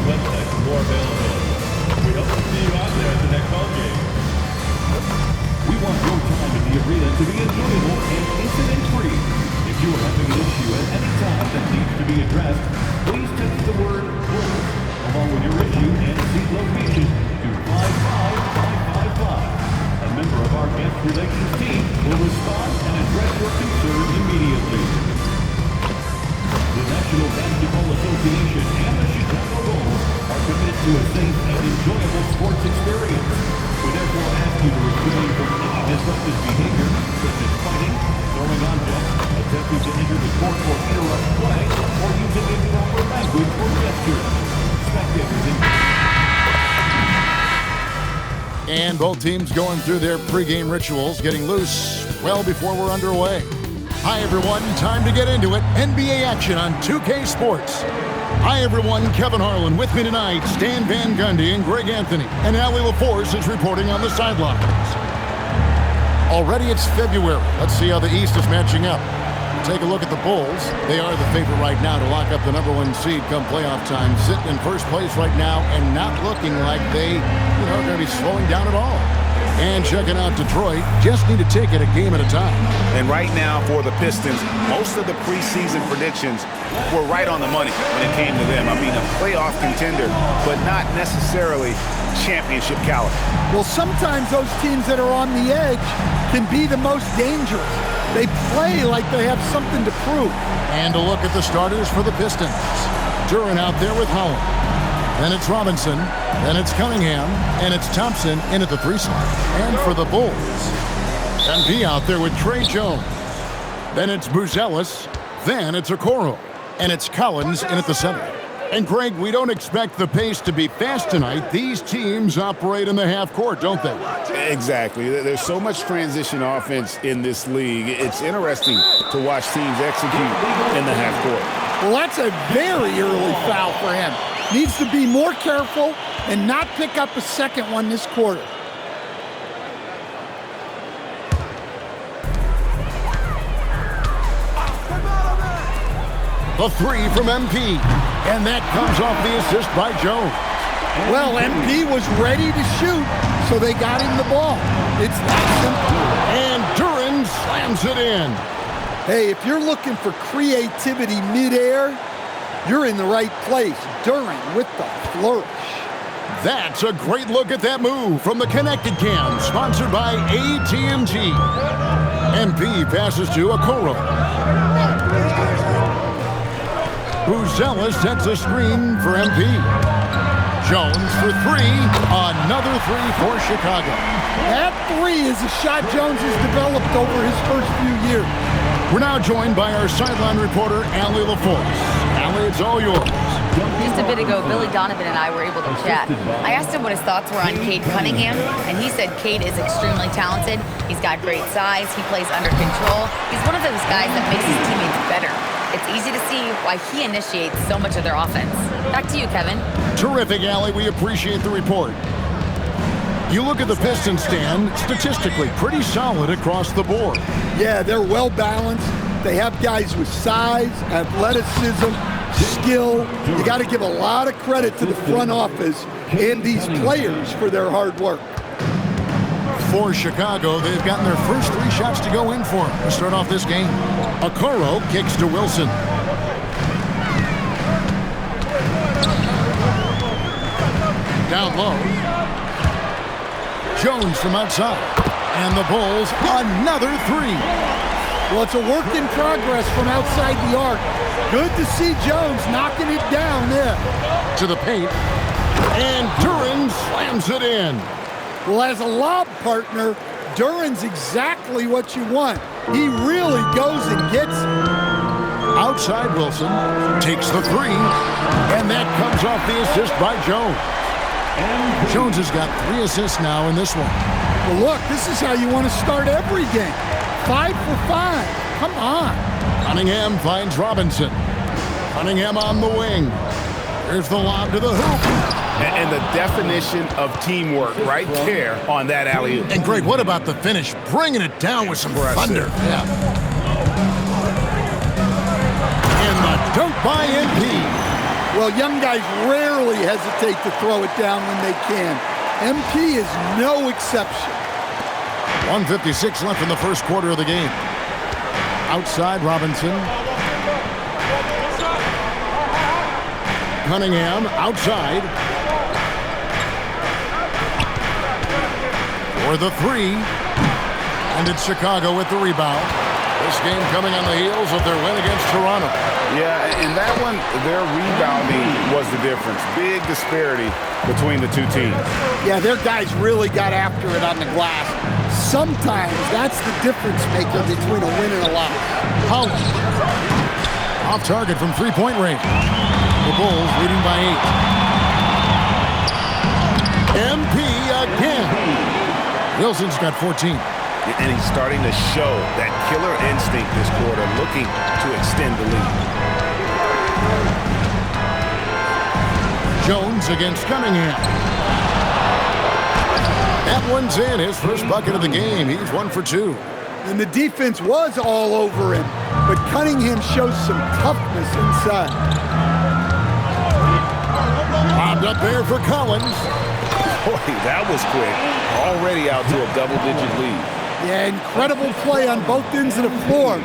but next more availability. We hope to see you out there at the next home game. We want your time in the arena to be enjoyable and incident-free. If you are having an issue at any time that needs to be addressed, please text the word "Bulls" along with your issue and seat location to 55555. A member of our guest relations team will respond and address your concern immediately. The National Basketball Association and the Chicago Bulls are committed to a safe and enjoyable sports experience. We therefore ask you to refrain from any disruptive behavior, such as fighting, throwing objects, attempting to enter the court or interrupt play, or using improper language or gestures. Spectators in... And both teams going through their pregame rituals, getting loose well before we're underway. Hi, everyone. Time to get into it. NBA action on 2K Sports. Hi, everyone. Kevin Harlan with me tonight. Stan Van Gundy and Greg Anthony. And Allie LaForce is reporting on the sidelines. Already it's February. Let's see how the East is matching up. Take a look at the Bulls. They are the favorite right now to lock up the #1 seed come playoff time. Sitting in first place right now and not looking like they, are going to be slowing down at all. And checking out Detroit, just need to take it a game at a time. And right now for the Pistons, most of the preseason predictions were right on the money when it came to them. I mean, a playoff contender, but not necessarily championship caliber. Well, sometimes those teams that are on the edge can be the most dangerous. They play like they have something to prove. And a look at the starters for the Pistons. Duran out there with Holland. Then it's Robinson. Then it's Cunningham. And it's Thompson in at the 3 slot. And for the Bulls, MP out there with Trey Jones. Then it's Buzelis. Then it's Okoro. And it's Collins in at the 7. And Greg, we don't expect the pace to be fast tonight. These teams operate in the half court, don't they? Exactly. There's so much transition offense in this league. It's interesting to watch teams execute in the half court. Well, that's a very early foul for him. Needs to be more careful and not pick up a second one this quarter. The 3 from MP. And that comes off the assist by Jones. Well, MP was ready to shoot, so they got him the ball. It's that simple. And Duran slams it in. Hey, if you're looking for creativity midair, you're in the right place. Duran with the flourish. That's a great look at that move from the Connected Cam, sponsored by AT&T. MP passes to Okoro. Buzelis sets a screen for MP. Jones for 3. Another 3 for Chicago. That 3 is a shot Jones has developed over his first few years. We're now joined by our sideline reporter, Allie LaForce. Allie, it's all yours. Just a bit ago, Billy Donovan and I were able to chat. I asked him what his thoughts were on Cade Cunningham, and he said Cade is extremely talented. He's got great size. He plays under control. He's one of those guys that makes his teammates better. It's easy to see why he initiates so much of their offense. Back to you, Kevin. Terrific, Allie. We appreciate the report. You look at the Pistons stand, statistically pretty solid across the board. Yeah, they're well balanced. They have guys with size, athleticism, skill. You got to give a lot of credit to the front office and these players for their hard work. For Chicago, they've gotten their first 3 shots to go in for them to start off this game. Okoro kicks to Wilson. Down low. Jones from outside. And the Bulls, another 3. Well, it's a work in progress from outside the arc. Good to see Jones knocking it down there. To the paint. And Duran slams it in. Well, as a lob partner, Duran's exactly what you want. He really goes and gets it. Outside Wilson takes the 3. And that comes off the assist by Jones. Jones has got 3 assists now in this one. Well, look, this is how you want to start every game. 5 for 5. Come on. Cunningham finds Robinson. Cunningham on the wing. Here's the lob to the hoop. And the definition of teamwork right there on that alley-oop. And Greg, what about the finish? Bringing it down with some thunder. Yeah. And the dunk by MP. Well, young guys rarely hesitate to throw it down when they can. MP is no exception. 1:56 left in the first quarter of the game. Outside, Robinson. Cunningham outside. For the three. And it's Chicago with the rebound. This game coming on the heels of their win against Toronto. Yeah, in that one, their rebounding was the difference. Big disparity between the two teams. Yeah, their guys really got after it on the glass. Sometimes that's the difference maker between a win and a loss. Holland. Off target from three-point range. The Bulls leading by 8. MP again. Wilson's got 14. And he's starting to show that killer instinct this quarter, looking to extend the lead. Jones against Cunningham. That one's in, his first bucket of the game. He's 1 for 2. And the defense was all over him, but Cunningham shows some toughness inside. Bobbed up there for Collins. Boy, that was quick. Already out to a double-digit lead. Yeah, incredible play on both ends of the floor.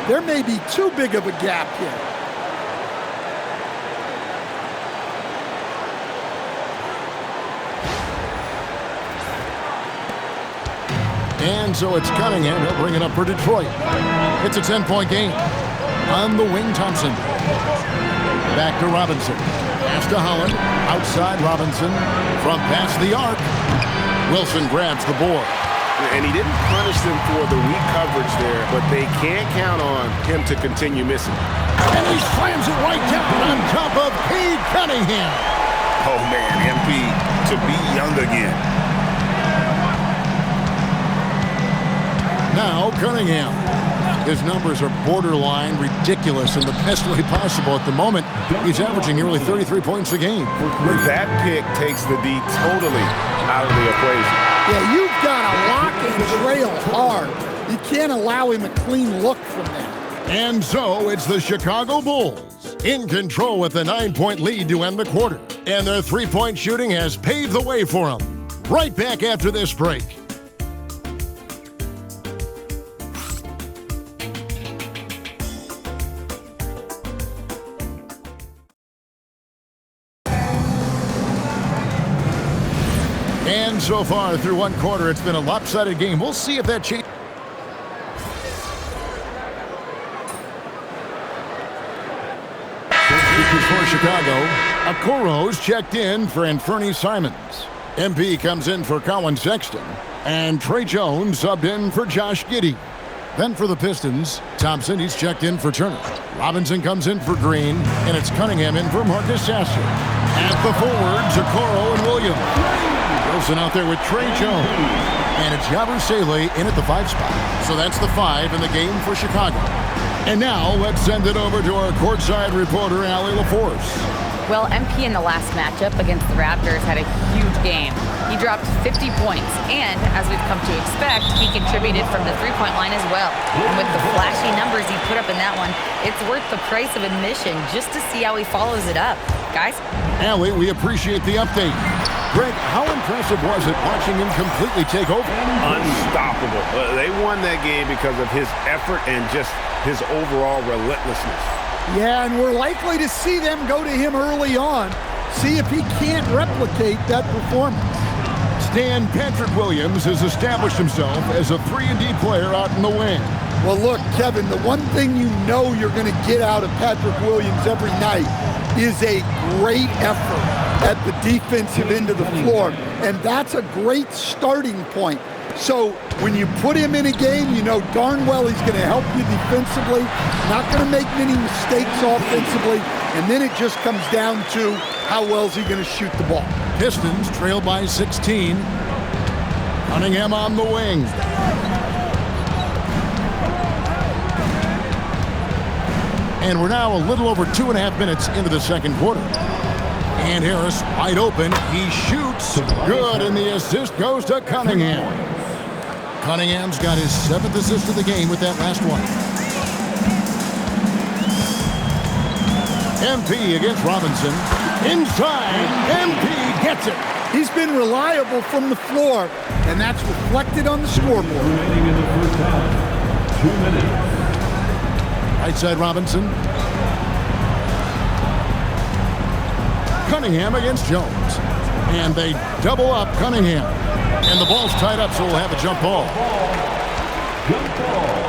There may be too big of a gap here. And so it's Cunningham. He'll bring it up for Detroit. It's a 10-point game. On the wing, Thompson. Back to Robinson. Pass to Holland. Outside Robinson. From past the arc. Wilson grabs the board. And he didn't punish them for the weak coverage there, but they can't count on him to continue missing. And he slams it right down on top of Cade Cunningham. Oh, man, MP to be young again. Now Cunningham. His numbers are borderline ridiculous in the best way possible at the moment. He's averaging nearly 33 points a game. That pick takes the D totally out of the equation. Yeah, you've got to lock and trail hard. You can't allow him a clean look from there. And so it's the Chicago Bulls in control with a 9-point lead to end the quarter. And their three-point shooting has paved the way for them. Right back after this break. And so far through one quarter, it's been a lopsided game. We'll see if that changes. For Chicago, Okoro's checked in for Anfernee Simons. MP comes in for Colin Sexton. And Trey Jones subbed in for Josh Giddey. Then for the Pistons, Thompson, he's checked in for Turner. Robinson comes in for Green, and it's Cunningham in for Marcus Sasser. At the forwards, Okoro and Williams. Wilson out there with Trey Jones. And it's Yabusele in at the 5 spot. So that's the 5 in the game for Chicago. And now let's send it over to our courtside reporter, Allie LaForce. Well, MP in the last matchup against the Raptors had a huge game. He dropped 50 points, and as we've come to expect, he contributed from the three-point line as well. And with the flashy numbers he put up in that one, it's worth the price of admission just to see how he follows it up. Guys? Allie, we appreciate the update. Greg, how impressive was it watching him completely take over? Unstoppable. They won that game because of his effort and just his overall relentlessness. Yeah, and we're likely to see them go to him early on, see if he can't replicate that performance. Stan Patrick Williams has established himself as a 3-and-D player out in the wing. Well, look, Kevin, the one thing you know you're going to get out of Patrick Williams every night is a great effort at the defensive end of the floor, and that's a great starting point. So when you put him in a game, you know darn well he's going to help you defensively, not going to make many mistakes offensively, and then it just comes down to how well is he going to shoot the ball. Pistons trail by 16. Cunningham on the wing. And we're now a little over 2.5 minutes into the second quarter. And Harris wide open. He shoots. Good, and the assist goes to Cunningham. Cunningham's got his 7th assist of the game with that last one. MP against Robinson. Inside, MP gets it. He's been reliable from the floor, and that's reflected on the scoreboard. Remaining in the first half, 2 minutes. Right side Robinson. Cunningham against Jones. And they double up Cunningham. And the ball's tied up, so we'll have a jump ball. Jump ball.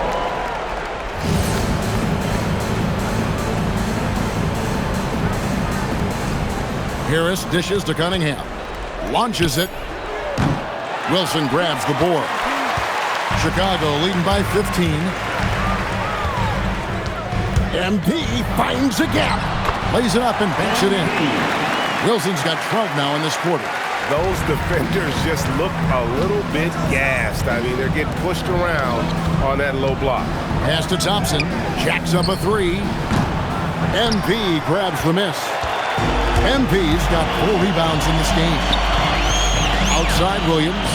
Harris dishes to Cunningham. Launches it. Wilson grabs the board. Chicago leading by 15. MP finds a gap. Lays it up and banks it in. Wilson's got 12 now in this quarter. Those defenders just look a little bit gassed. I mean, they're getting pushed around on that low block. Pass to Thompson. Jacks up a three. MP grabs the miss. MP's got 4 rebounds in this game. Outside Williams.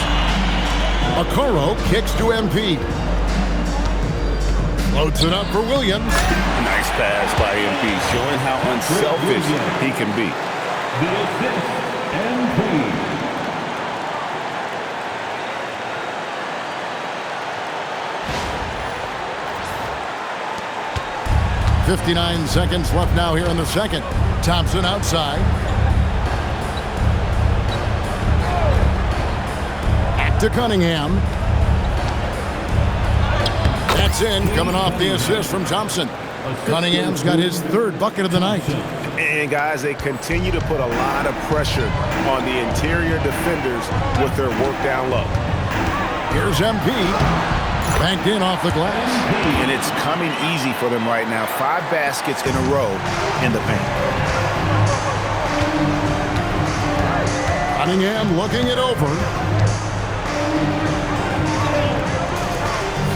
Okoro kicks to MP. Loads it up for Williams. Nice pass by MP, showing how unselfish he can be. The assist, MP. 59 seconds left now here in the second. Thompson outside. Back to Cunningham. That's in, coming off the assist from Thompson. Cunningham's got his 3rd bucket of the night. And guys, they continue to put a lot of pressure on the interior defenders with their work down low. Here's MP. Banked in off the glass. And it's coming easy for them right now. 5 baskets in a row in the paint. Cunningham looking it over.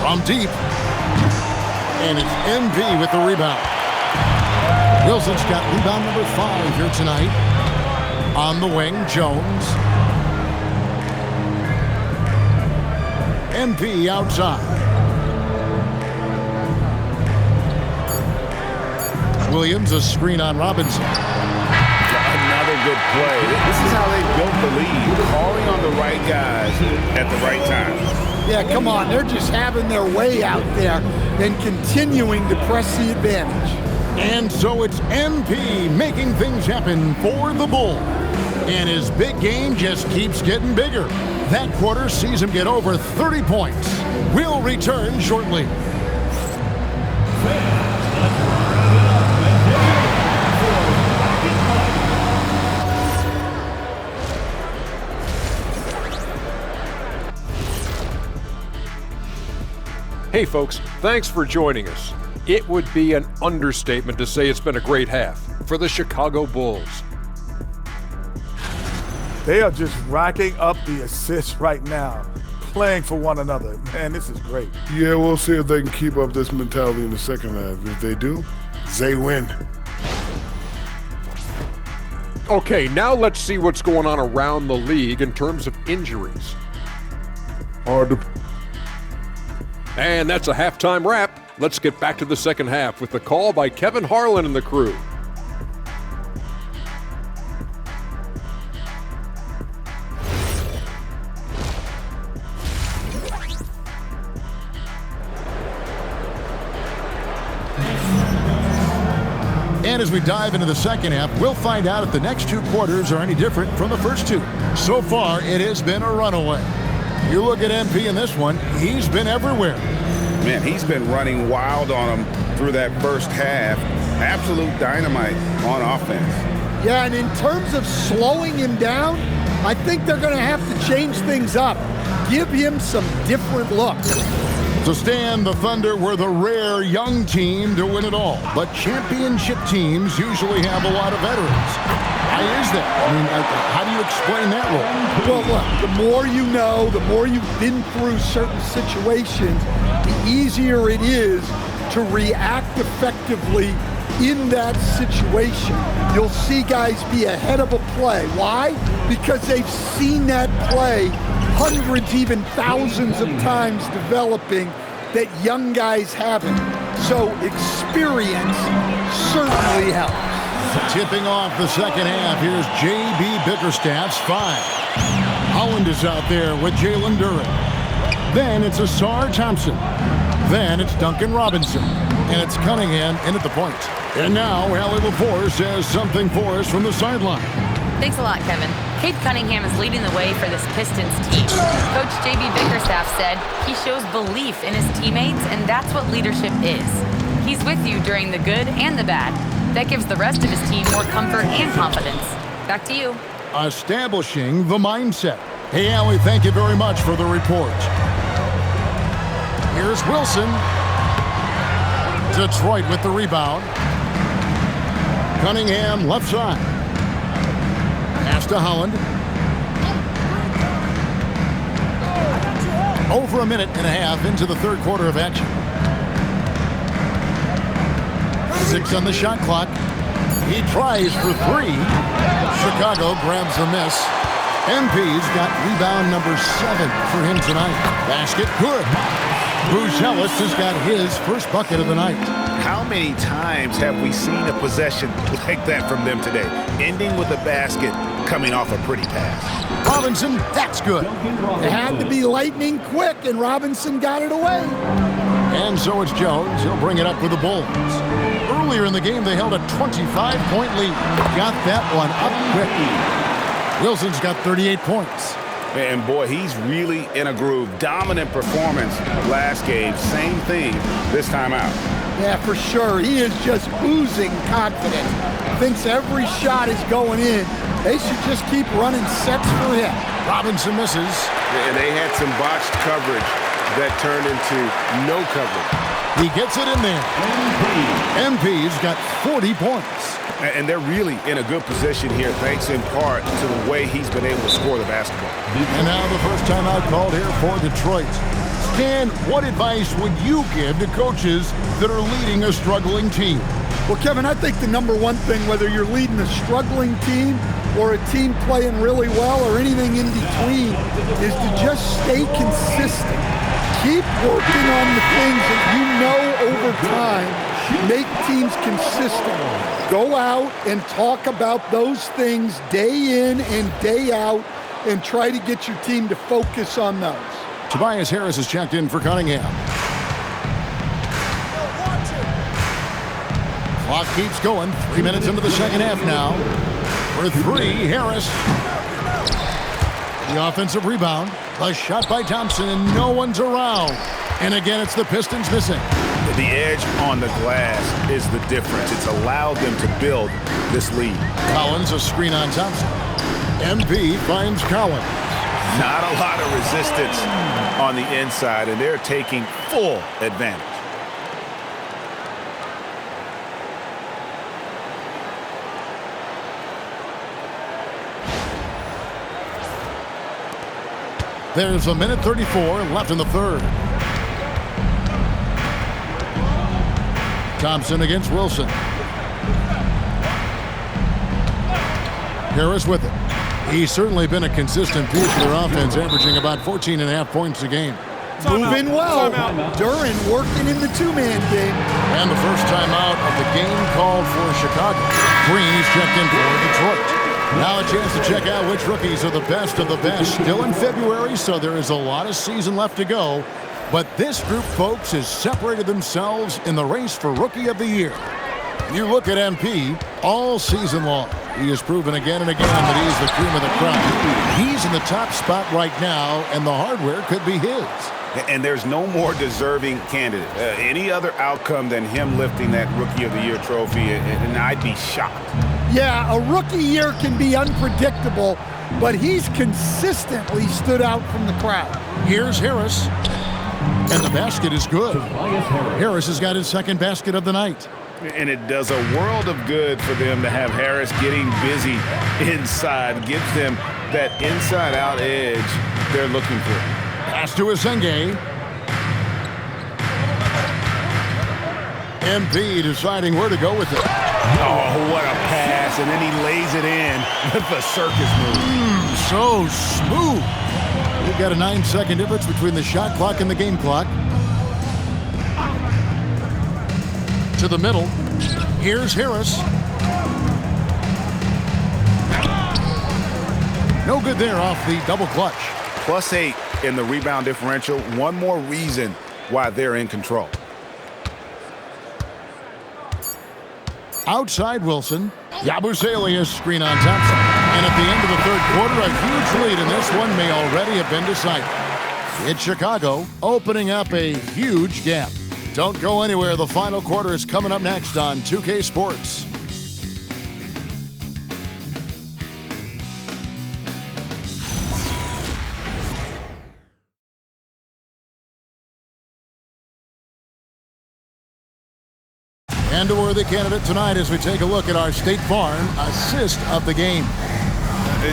From deep. And it's MP with the rebound. Wilson's got rebound number 5 here tonight. On the wing, Jones. MP outside. Williams, a screen on Robinson. Another good play. This is how they built the lead, calling on the right guys at the right time. Yeah, come on. They're just having their way out there and continuing to press the advantage. And so it's MP making things happen for the Bull. And his big game just keeps getting bigger. That quarter sees him get over 30 points. We'll return shortly. Hey folks, thanks for joining us. It would be an understatement to say it's been a great half for the Chicago Bulls. They are just racking up the assists right now, playing for one another. Man, this is great. Yeah, we'll see if they can keep up this mentality in the second half. If they do, they win. Okay, now let's see what's going on around the league in terms of injuries. Hard to... And that's a halftime wrap. Let's get back to the second half with the call by Kevin Harlan and the crew. And as we dive into the second half, we'll find out if the next 2 quarters are any different from the first 2. So far, it has been a runaway. You look at MP in this one, he's been everywhere. Man, he's been running wild on them through that first half. Absolute dynamite on offense. Yeah, and in terms of slowing him down, I think they're going to have to change things up. Give him some different looks. To stand, the Thunder were the rare young team to win it all. But championship teams usually have a lot of veterans. Why is that? I mean, how do you explain that role? Well, look, the more you know, the more you've been through certain situations, the easier it is to react effectively in that situation. You'll see guys be ahead of a play. Why? Because they've seen that play hundreds, even thousands of times developing that young guys haven't. So experience certainly helps. Tipping off the second half, here's J.B. Bickerstaff's 5. Holland is out there with Jalen Duren. Then it's Asar Thompson. Then it's Duncan Robinson. And it's Cunningham in at the point. And now Allie LaForce has something for us from the sideline. Thanks a lot, Kevin. Cade Cunningham is leading the way for this Pistons team. Coach J.B. Bickerstaff said he shows belief in his teammates, and that's what leadership is. He's with you during the good and the bad. That gives the rest of his team more comfort and confidence. Back to you. Establishing the mindset. Hey, Allie, thank you very much for the report. Here's Wilson. Detroit with the rebound. Cunningham left side. Pass to Holland. Over a minute and a half into the third quarter of action. 6 on the shot clock. He tries for 3. Chicago grabs the miss. MP's got rebound number 7 for him tonight. Basket good. Bruce Ellis has got his first bucket of the night. How many times have we seen a possession like that from them today? Ending with a basket, coming off a pretty pass. Robinson, that's good. It had to be lightning quick, and Robinson got it away. And so it's Jones. He'll bring it up for the Bulls. Earlier in the game, they held a 25-point lead. Got that one up quick. Wilson's got 38 points. And boy, he's really in a groove. Dominant performance last game. Same thing this time out. Yeah, for sure. He is just oozing confidence. Thinks every shot is going in. They should just keep running sets for him. Robinson misses. And they had some botched coverage that turned into no coverage. He gets it in there. MP's got 40 points. And they're really in a good position here, thanks in part to the way he's been able to score the basketball. And now the first time out called here for Detroit. Stan, what advice would you give to coaches that are leading a struggling team? Well, Kevin, I think the number one thing, whether you're leading a struggling team or a team playing really well or anything in between, is to just stay consistent. Keep working on the things that you know over time make teams consistent. Go out and talk about those things day in and day out and try to get your team to focus on those. Tobias Harris has checked in for Cunningham. Clock keeps going. 3 minutes into the second half now. For 3, Harris. The offensive rebound. A shot by Thompson, and no one's around. And again, it's the Pistons missing. The edge on the glass is the difference. It's allowed them to build this lead. Collins, a screen on Thompson. MP finds Collins. Not a lot of resistance on the inside, and they're taking full advantage. There's a minute 34 left in the third. Thompson against Wilson. Harris with it. He's certainly been a consistent piece for their offense, averaging about 14.5 points a game. Moving well. Duren working in the two-man game. And the first time out of the game called for Chicago. Green's checked in for Detroit. Now a chance to check out which rookies are the best of the best. Still in February, so there is a lot of season left to go. But this group, folks, has separated themselves in the race for Rookie of the Year. You look at MP all season long. He has proven again and again that he's the cream of the crop. He's in the top spot right now, and the hardware could be his. And there's no more deserving candidate. Any other outcome than him lifting that Rookie of the Year trophy, and I'd be shocked. Yeah, a rookie year can be unpredictable, but he's consistently stood out from the crowd. Here's Harris, and the basket is good. Harris has got his second basket of the night. And it does a world of good for them to have Harris getting busy inside. Gives them that inside-out edge they're looking for. Pass to Azenge. MP deciding where to go with it. Oh, what a pass, and then he lays it in with the circus move. So smooth. We've got a 9-second difference between the shot clock and the game clock. To the middle. Here's Harris. No good there off the double clutch. +8 in the rebound differential. One more reason why they're in control. Outside Wilson. Yabusele screen on top. And at the end of the third quarter, a huge lead in this one may already have been decided. It's Chicago opening up a huge gap. Don't go anywhere. The final quarter is coming up next on 2K Sports. And a worthy candidate tonight as we take a look at our State Farm assist of the game.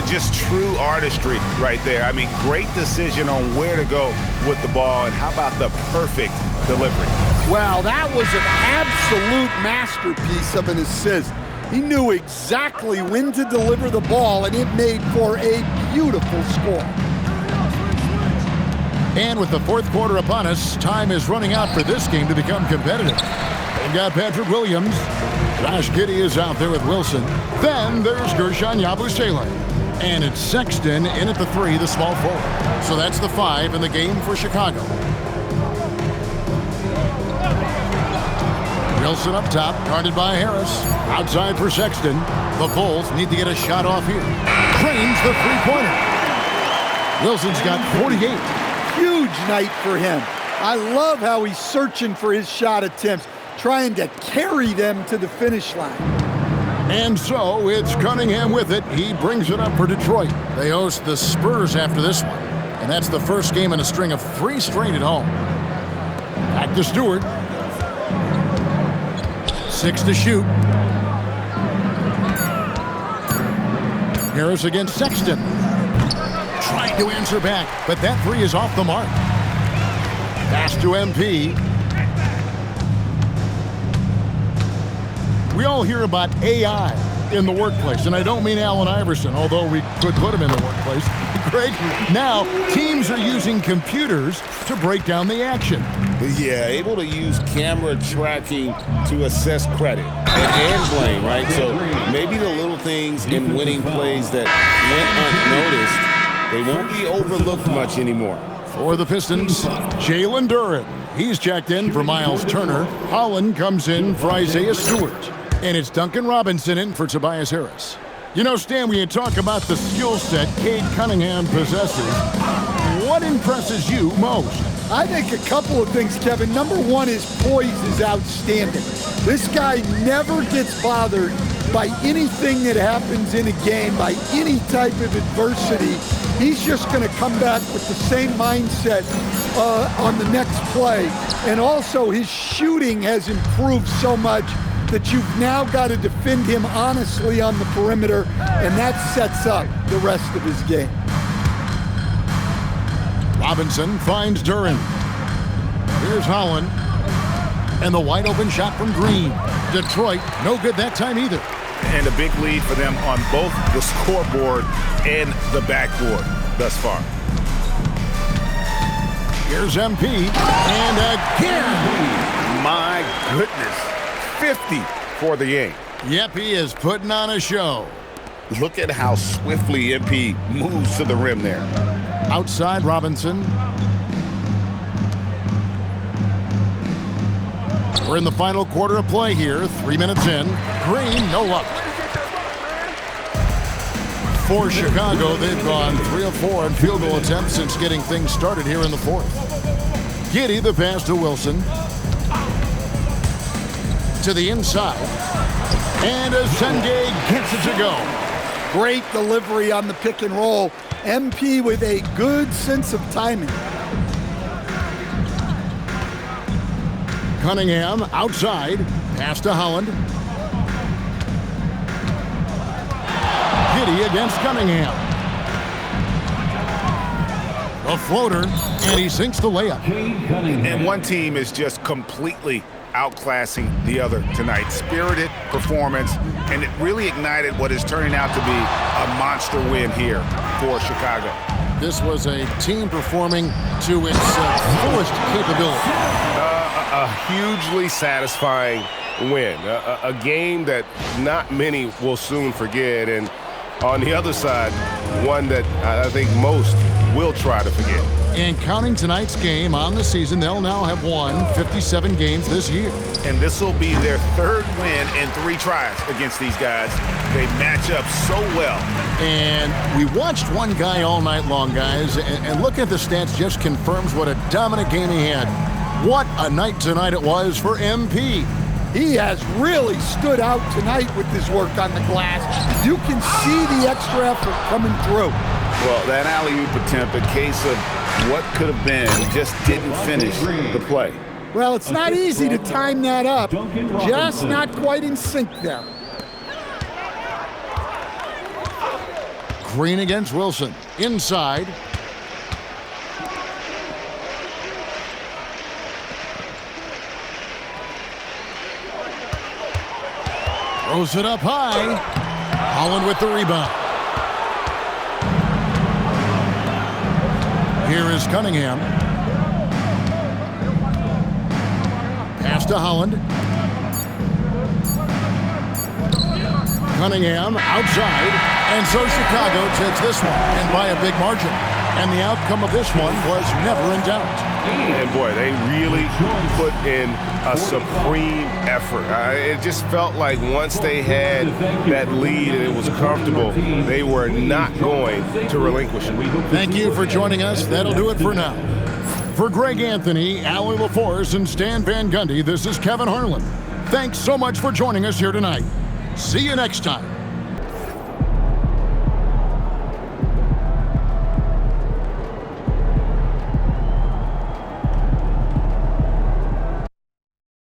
Just true artistry right there. I mean, great decision on where to go with the ball, and how about the perfect delivery? Wow, that was an absolute masterpiece of an assist. He knew exactly when to deliver the ball, and it made for a beautiful score. And with the fourth quarter upon us, time is running out for this game to become competitive. They've got Patrick Williams. Josh Giddey is out there with Wilson. Then there's Gershon Yabusele. And it's Sexton in at the 3, the small forward. So that's the 5 in the game for Chicago. Wilson up top, guarded by Harris. Outside for Sexton. The Bulls need to get a shot off here. Cranes the three-pointer. Wilson's got 48. Huge night for him. I love how he's searching for his shot attempts, trying to carry them to the finish line. And so it's Cunningham with it. He brings it up for Detroit. They host the Spurs after this one. And that's the first game in a string of 3 straight at home. Back to Stewart. 6 to shoot. Harris against Sexton. Trying to answer back, but that 3 is off the mark. Pass to MP. We all hear about AI in the workplace, and I don't mean Allen Iverson, although we could put him in the workplace. Greg, now teams are using computers to break down the action. Yeah, able to use camera tracking to assess credit and blame, right? So maybe the little things in winning plays that went unnoticed, they won't be overlooked much anymore. For the Pistons, Jalen Duren. He's checked in for Miles Turner. Holland comes in for Isaiah Stewart. And it's Duncan Robinson in for Tobias Harris. You know, Stan, when you talk about the skill set Cade Cunningham possesses, what impresses you most? I think a couple of things, Kevin. Number one, his poise is outstanding. This guy never gets bothered by anything that happens in a game, by any type of adversity. He's just going to come back with the same mindset on the next play. And also, his shooting has improved so much that you've now got to defend him honestly on the perimeter, and that sets up the rest of his game. Robinson finds Duren. Here's Holland. And the wide open shot from Green. Detroit, no good that time either. And a big lead for them on both the scoreboard and the backboard thus far. Here's MP. And again. My goodness. 50 for the game. Yep, he is putting on a show. Look at how swiftly MP moves to the rim there. Outside Robinson. We're in the final quarter of play here. 3 minutes in. Green, no luck. For Chicago, they've gone 3 of 4 on field goal attempts since getting things started here in the fourth. Giddey, the pass to Wilson. To the inside. And Asende gets it to go. Great delivery on the pick and roll. MP with a good sense of timing. Cunningham outside. Pass to Holland. Giddey against Cunningham. A floater, and he sinks the layup. And one team is just completely outclassing the other tonight. Spirited performance, and it really ignited what is turning out to be a monster win here for Chicago. This was a team performing to its fullest capability. A hugely satisfying win. A game that not many will soon forget. And on the other side, one that I think most will try to forget. And counting tonight's game on the season, they'll now have won 57 games this year. And this will be their third win in 3 tries against these guys. They match up so well. And we watched one guy all night long, guys, and looking at the stats just confirms what a dominant game he had. What a night tonight it was for MP. He has really stood out tonight with his work on the glass. You can see the extra effort coming through. Well, that alley-oop attempt, a case of what could have been, just didn't finish the play. Well, it's not easy to time that up. Just not quite in sync there. Green against Wilson. Inside. Throws it up high. Holland with the rebound. Here is Cunningham. Pass to Holland. Cunningham outside. And so Chicago takes this one, and by a big margin. And the outcome of this one was never in doubt. And boy, they really put in a supreme effort. It just felt like once they had that lead and it was comfortable, they were not going to relinquish it. Thank you for joining us. That'll do it for now. For Greg Anthony, Allie LaForce, and Stan Van Gundy, this is Kevin Harlan. Thanks so much for joining us here tonight. See you next time.